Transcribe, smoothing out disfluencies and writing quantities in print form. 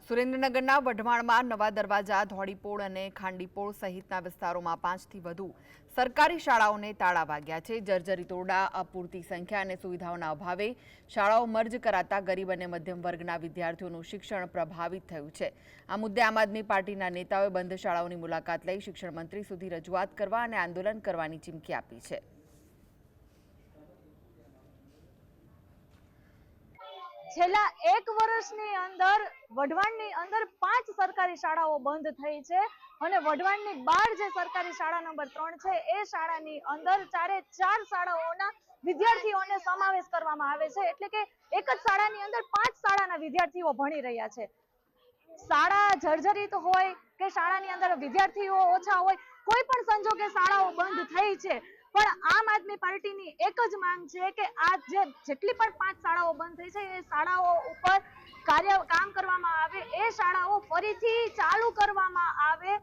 સુરેન્દ્રનગરના વઢવાણમાં નવા દરવાજા, ધોળીપોળ અને ખાંડીપોળ સહિતના વિસ્તારોમાં 5થી વધુ સરકારી શાળાઓને તાળા વાગ્યા છે। જર્જરિત ઓરડા, અપૂરતી સંખ્યા અને સુવિધાઓના અભાવે શાળાઓ મર્જ કરાતા ગરીબ અને મધ્યમ વર્ગના વિદ્યાર્થીઓનું શિક્ષણ પ્રભાવિત થયું છે। આ મુદ્દે આમ આદમી પાર્ટીના નેતાઓએ બંધ શાળાઓની મુલાકાત લઈ શિક્ષણ મંત્રી સુધી રજૂઆત કરવા અને આંદોલન કરવાની ચીમકી આપી છે। છેલ્લા એક વર્ષની અંદર વઢવાણની અંદર 5 સરકારી શાળાઓ બંધ થઈ છે અને વઢવાણની બહાર જે સરકારી શાળા નંબર 3 છે એ શાળાની અંદર 4 શાળાઓના વિદ્યાર્થીઓને સમાવેશ કરવામાં આવે છે। એટલે કે એક જ શાળાની અંદર 5 શાળાના વિદ્યાર્થીઓ ભણી રહ્યા છે। શાળા જર્જરિત હોય કે શાળાની અંદર વિદ્યાર્થીઓ ઓછા હોય, કોઈ પણ સંજોગે શાળાઓ બંધ થઈ છે, પણ આમ આદમી પાર્ટીની એક જ માંગ છે કે આ જેટલી પણ 5 શાળાઓ બંધ થઈ છે એ શાળાઓ ઉપર કામ કરવામાં આવે, એ શાળાઓ ફરીથી ચાલુ કરવામાં આવે